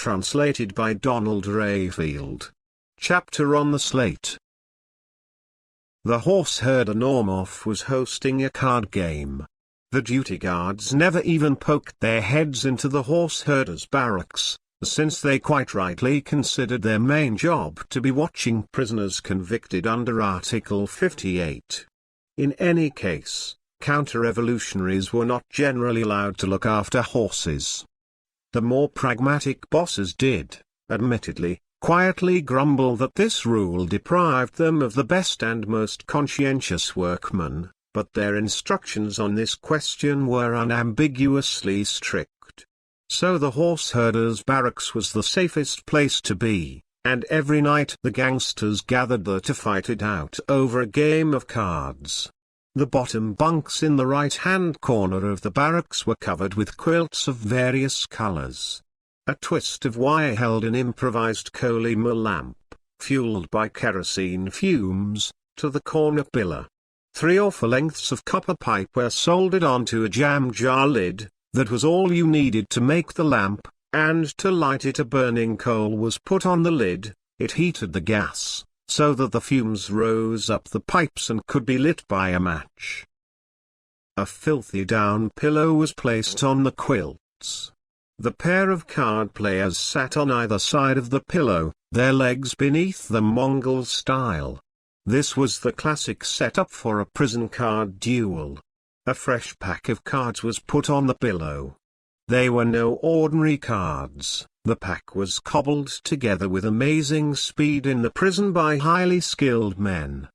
translated by Donald Rayfield. Chapter on the Slate. The horse herder Normov was hosting a card game. The duty guards never even poked their heads into the horse herder's barracks, since they quite rightly considered their main job to be watching prisoners convicted under Article 58. In any case, counter-revolutionaries were not generally allowed to look after horses. The more pragmatic bosses did, admittedly, quietly grumble that this rule deprived them of the best and most conscientious workmen, but their instructions on this question were unambiguously strict. So the horse herder's barracks was the safest place to be, and every night the gangsters gathered there to fight it out over a game of cards. The bottom bunks in the right-hand corner of the barracks were covered with quilts of various colors. A twist of wire held an improvised KOLYMA lamp, fueled by kerosene fumes, to the corner pillar. 3 or 4 lengths of copper pipe were soldered onto a jam jar lid. That was all you needed to make the lamp, and to light it a burning coal was put on the lid. It heated the gas, so that the fumes rose up the pipes and could be lit by a match. A filthy down pillow was placed on the quilts. The pair of card players sat on either side of the pillow, their legs beneath them Mongol style. This was the classic setup for a prison card duel. A fresh pack of cards was put on the pillow. They were no ordinary cards. The pack was cobbled together with amazing speed in the prison by highly skilled men.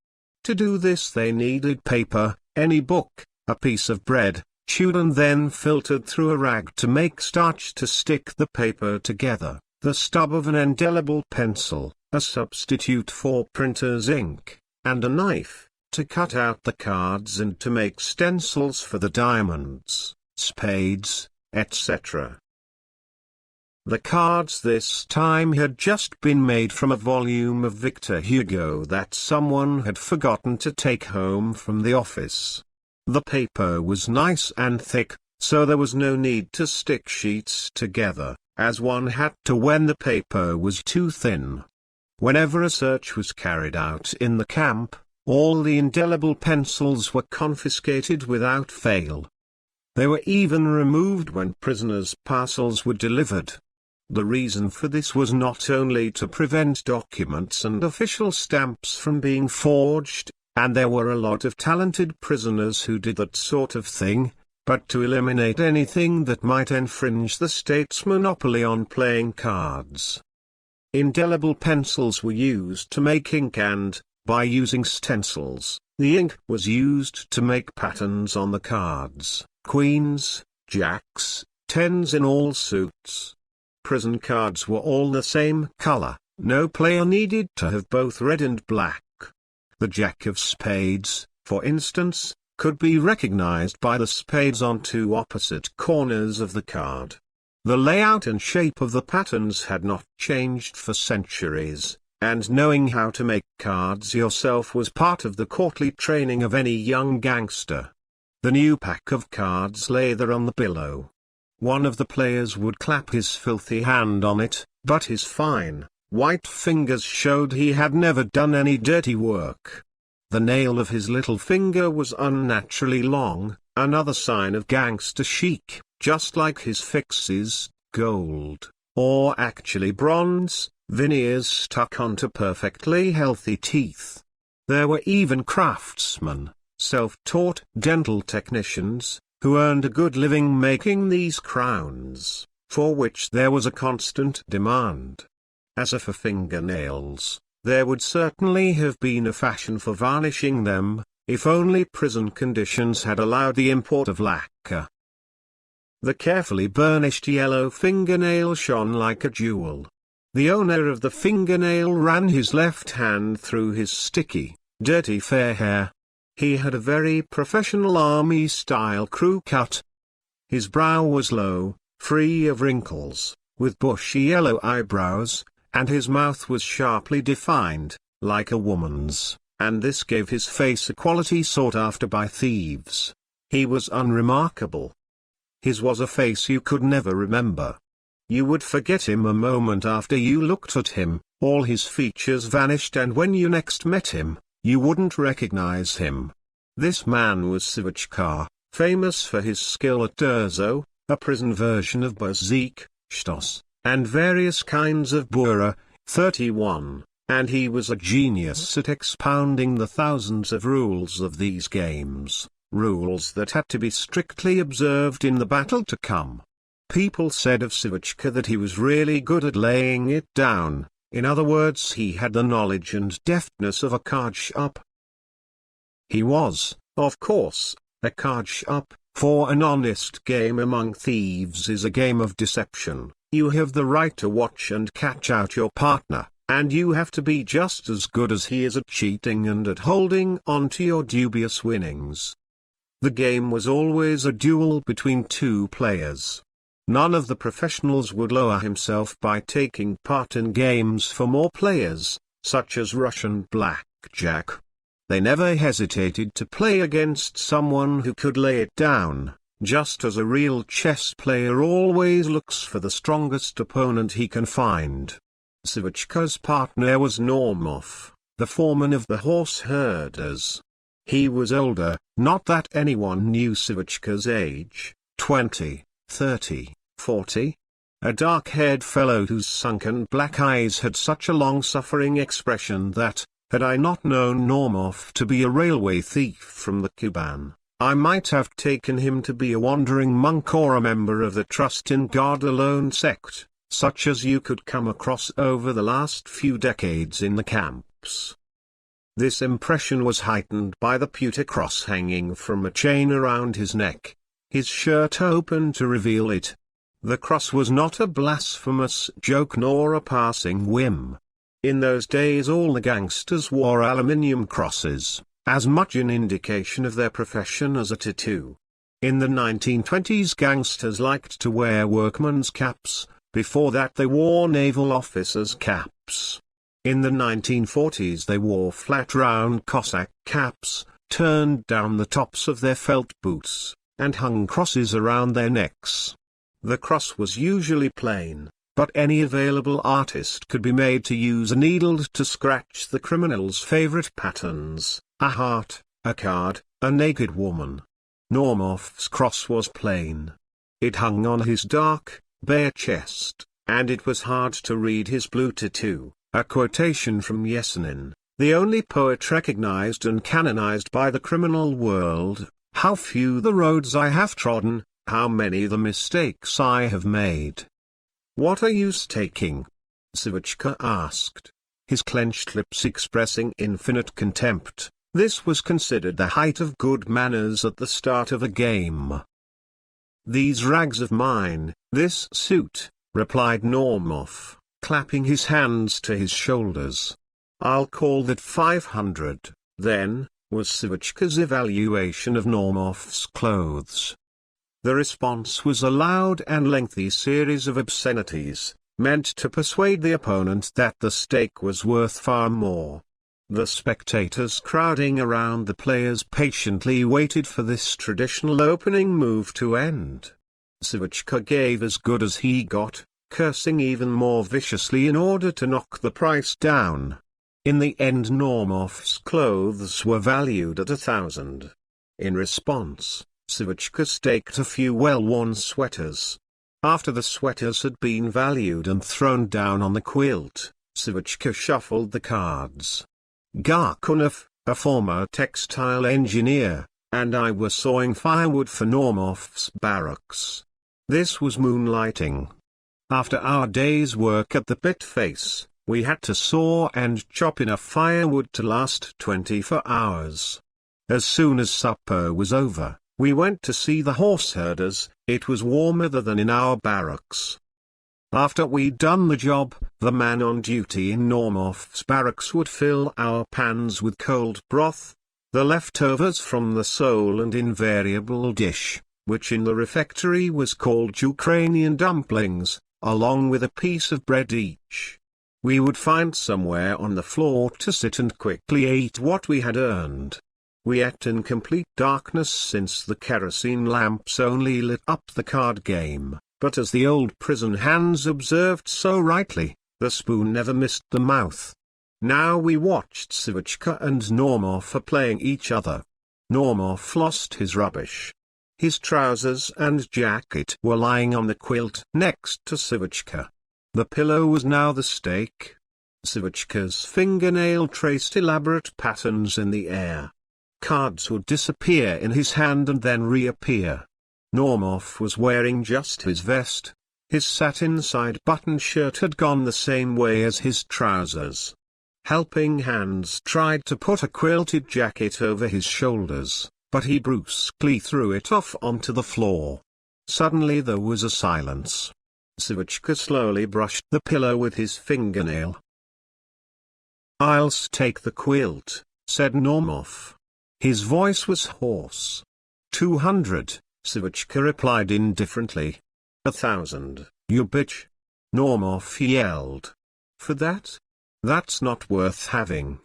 To do this they needed paper, any book, a piece of bread, chewed and then filtered through a rag to make starch to stick the paper together, the stub of an indelible pencil, a substitute for printer's ink, and a knife, to cut out the cards and to make stencils for the diamonds, spades, etc. The cards this time had just been made from a volume of Victor Hugo that someone had forgotten to take home from the office. The paper was nice and thick, so there was no need to stick sheets together, as one had to when the paper was too thin. Whenever a search was carried out in the camp, all the indelible pencils were confiscated without fail. They were even removed when prisoners' parcels were delivered. The reason for this was not only to prevent documents and official stamps from being forged, and there were a lot of talented prisoners who did that sort of thing, but to eliminate anything that might infringe the state's monopoly on playing cards. Indelible pencils were used to make ink and, by using stencils, the ink was used to make patterns on the cards, queens, jacks, 10s in all suits. Prison cards were all the same color, no player needed to have both red and black. The jack of spades, for instance, could be recognized by the spades on 2 opposite corners of the card. The layout and shape of the patterns had not changed for centuries, and knowing how to make cards yourself was part of the courtly training of any young gangster. The new pack of cards lay there on the pillow. One of the players would clap his filthy hand on it, but his fine, white fingers showed he had never done any dirty work. The nail of his little finger was unnaturally long, another sign of gangster chic, just like his fixes, gold, or actually bronze, veneers stuck onto perfectly healthy teeth. There were even craftsmen, self-taught dental technicians, who earned a good living making these crowns, for which there was a constant demand. As for fingernails, there would certainly have been a fashion for varnishing them, if only prison conditions had allowed the import of lacquer. The carefully burnished yellow fingernail shone like a jewel. The owner of the fingernail ran his left hand through his sticky, dirty fair hair. He had a very professional army-style crew cut. His brow was low, free of wrinkles, with bushy yellow eyebrows, and his mouth was sharply defined, like a woman's, and this gave his face a quality sought after by thieves. He was unremarkable. His was a face you could never remember. You would forget him a moment after you looked at him, all his features vanished, and when you next met him, you wouldn't recognize him. This man was Sivachka, famous for his skill at Derzo, a prison version of Berzik, Shtos, and various kinds of Bura, 31, and he was a genius at expounding the thousands of rules of these games, rules that had to be strictly observed in the battle to come. People said of Sivachka that he was really good at laying it down, in other words, he had the knowledge and deftness of a card sharp. He was, of course, a card sharp, for an honest game among thieves is a game of deception. You have the right to watch and catch out your partner, and you have to be just as good as he is at cheating and at holding on to your dubious winnings. The game was always a duel between two players. None of the professionals would lower himself by taking part in games for more players, such as Russian blackjack. They never hesitated to play against someone who could lay it down, just as a real chess player always looks for the strongest opponent he can find. Sivachka's partner was Normov, the foreman of the horse herders. He was older, not that anyone knew Sivachka's age, 20, 30, 40. A dark-haired fellow whose sunken black eyes had such a long-suffering expression that, had I not known Normov to be a railway thief from the Kuban, I might have taken him to be a wandering monk or a member of the Trust in God Alone sect, such as you could come across over the last few decades in the camps. This impression was heightened by the pewter cross hanging from a chain around his neck, his shirt open to reveal it. The cross was not a blasphemous joke nor a passing whim. In those days all the gangsters wore aluminium crosses, as much an indication of their profession as a tattoo. In the 1920s gangsters liked to wear workmen's caps, before that they wore naval officers' caps. In the 1940s they wore flat round Cossack caps, turned down the tops of their felt boots, and hung crosses around their necks. The cross was usually plain, but any available artist could be made to use a needle to scratch the criminal's favorite patterns, a heart, a card, a naked woman. Normov's cross was plain. It hung on his dark, bare chest, and it was hard to read his blue tattoo, a quotation from Yesenin, the only poet recognized and canonized by the criminal world. How few the roads I have trodden, how many the mistakes I have made. What are you staking? Sivachka asked, his clenched lips expressing infinite contempt. This was considered the height of good manners at the start of a game. These rags of mine, this suit, replied Normov, clapping his hands to his shoulders. I'll call that 500, then, was Sivachka's evaluation of Normov's clothes. The response was a loud and lengthy series of obscenities, meant to persuade the opponent that the stake was worth far more. The spectators crowding around the players patiently waited for this traditional opening move to end. Sivachka gave as good as he got, cursing even more viciously in order to knock the price down. In the end Normov's clothes were valued at 1,000. In response, Sivachka staked a few well-worn sweaters. After the sweaters had been valued and thrown down on the quilt, Sivachka shuffled the cards. Garkunov, a former textile engineer, and I were sawing firewood for Normov's barracks. This was moonlighting. After our day's work at the pit face, we had to saw and chop enough firewood to last 24 hours. As soon as supper was over, we went to see the horse herders. It was warmer than in our barracks. After we'd done the job, the man on duty in Normov's barracks would fill our pans with cold broth, the leftovers from the sole and invariable dish, which in the refectory was called Ukrainian dumplings, along with a piece of bread each. We would find somewhere on the floor to sit and quickly eat what we had earned. We ate in complete darkness since the kerosene lamps only lit up the card game, But as the old prison hands observed so rightly, the spoon never missed the mouth. Now we watched Sivachka and Normov playing each other. Normov lost his rubbish. His trousers and jacket were lying on the quilt next to Sivachka. The pillow was now the stake. Sivachka's fingernail traced elaborate patterns in the air. Cards would disappear in his hand and then reappear. Normov was wearing just his vest. His satin side-button shirt had gone the same way as his trousers. Helping hands tried to put a quilted jacket over his shoulders, but he brusquely threw it off onto the floor. Suddenly there was a silence. Sivachka slowly brushed the pillow with his fingernail. "I'll take the quilt," said Normov. His voice was hoarse. 200, Sivachka replied indifferently. 1,000, you bitch. Normov yelled. "For that? That's not worth having.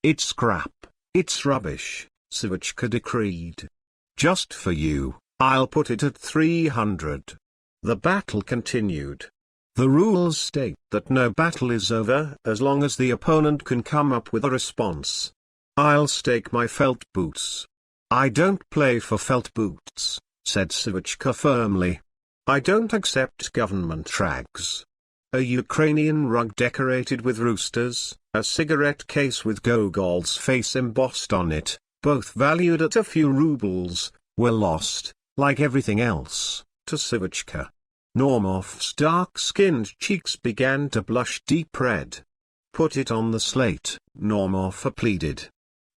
It's scrap, it's rubbish," Sivachka decreed. "Just for you, I'll put it at 300. The battle continued. The rules state that no battle is over as long as the opponent can come up with a response. "I'll stake my felt boots." "I don't play for felt boots," said Sivachka firmly. "I don't accept government rags." A Ukrainian rug decorated with roosters, a cigarette case with Gogol's face embossed on it, both valued at a few rubles, were lost, like everything else, to Sivachka. Normov's dark-skinned cheeks began to blush deep red. "Put it on the slate," Normov pleaded.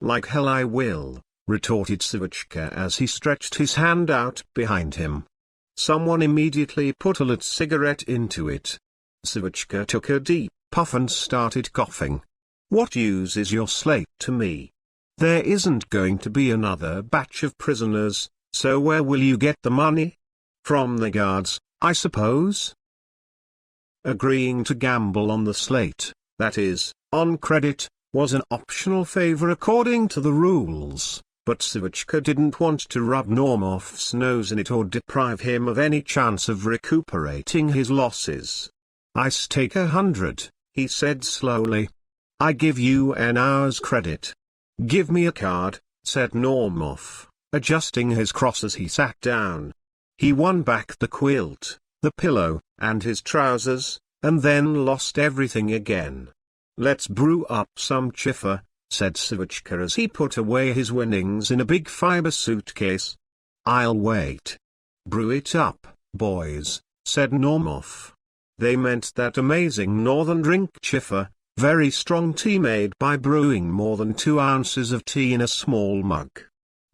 "Like hell I will," retorted Sivachka as he stretched his hand out behind him. Someone immediately put a lit cigarette into it. Sivachka took a deep puff and started coughing. "What use is your slate to me? There isn't going to be another batch of prisoners, so where will you get the money? From the guards, I suppose?" Agreeing to gamble on the slate, that is, on credit, was an optional favor according to the rules, but Sivachka didn't want to rub Normov's nose in it or deprive him of any chance of recuperating his losses. "I stake 100, he said slowly. "I give you an hour's credit." "Give me a card," said Normov, adjusting his cross as he sat down. He won back the quilt, the pillow, and his trousers, and then lost everything again. "Let's brew up some chifa," said Sivachka as he put away his winnings in a big fiber suitcase. "I'll wait." "Brew it up, boys," said Normov. They meant that amazing northern drink chifa, very strong tea made by brewing more than 2 ounces of tea in a small mug.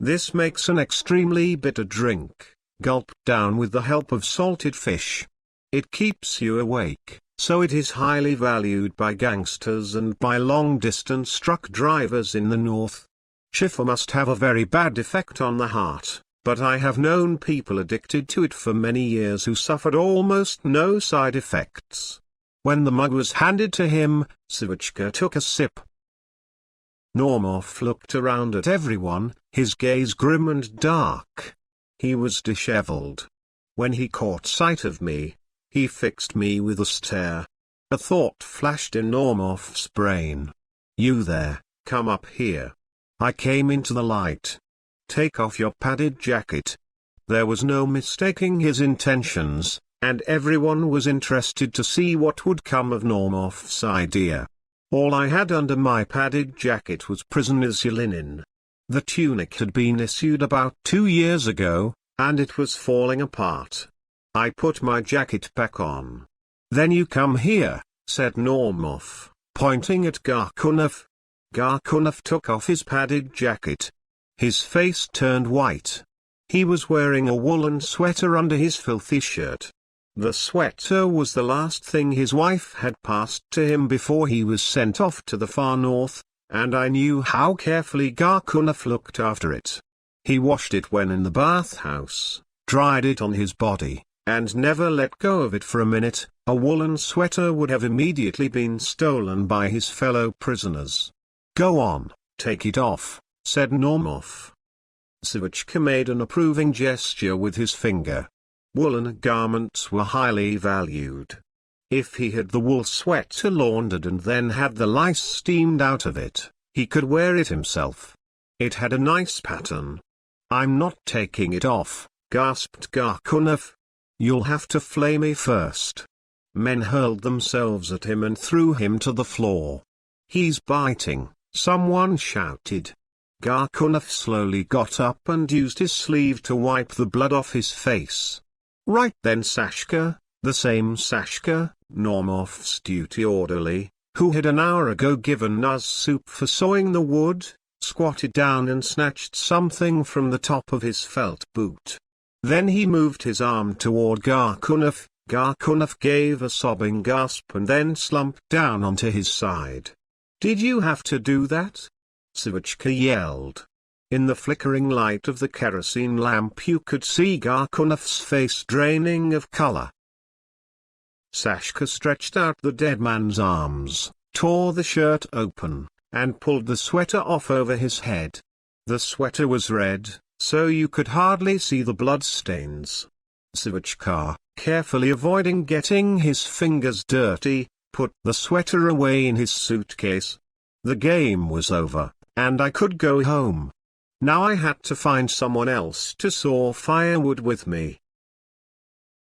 This makes an extremely bitter drink, gulped down with the help of salted fish. It keeps you awake, so it is highly valued by gangsters and by long-distance truck drivers in the north. Chifa must have a very bad effect on the heart, but I have known people addicted to it for many years who suffered almost no side effects. When the mug was handed to him, Sivachka took a sip. Normov looked around at everyone, his gaze grim and dark. He was disheveled. When he caught sight of me, he fixed me with a stare. A thought flashed in Normov's brain. "You there, come up here." I came into the light. "Take off your padded jacket." There was no mistaking his intentions, and everyone was interested to see what would come of Normov's idea. All I had under my padded jacket was prisoner's linen. The tunic had been issued about 2 years ago, and it was falling apart. I put my jacket back on. "Then you come here," said Normov, pointing at Garkunov. Garkunov took off his padded jacket. His face turned white. He was wearing a woolen sweater under his filthy shirt. The sweater was the last thing his wife had passed to him before he was sent off to the far north, and I knew how carefully Garkunov looked after it. He washed it when in the bathhouse, dried it on his body, and never let go of it for a minute. A woolen sweater would have immediately been stolen by his fellow prisoners. "Go on, take it off," said Normov. Sivachka made an approving gesture with his finger. Woolen garments were highly valued. If he had the wool sweater laundered and then had the lice steamed out of it, he could wear it himself. It had a nice pattern. "I'm not taking it off," gasped Garkunov. "You'll have to flay me first." Men hurled themselves at him and threw him to the floor. "He's biting," someone shouted. Garkunov slowly got up and used his sleeve to wipe the blood off his face. Right then Sashka, the same Sashka, Normov's duty orderly, who had an hour ago given Nuz soup for sawing the wood, squatted down and snatched something from the top of his felt boot. Then he moved his arm toward Garkunov. Garkunov gave a sobbing gasp and then slumped down onto his side. "Did you have to do that?" Savachka yelled. In the flickering light of the kerosene lamp you could see Garkunov's face draining of color. Sashka stretched out the dead man's arms, tore the shirt open, and pulled the sweater off over his head. The sweater was red, so you could hardly see the blood stains. Savachka, carefully avoiding getting his fingers dirty, put the sweater away in his suitcase. The game was over, and I could go home. Now I had to find someone else to saw firewood with me.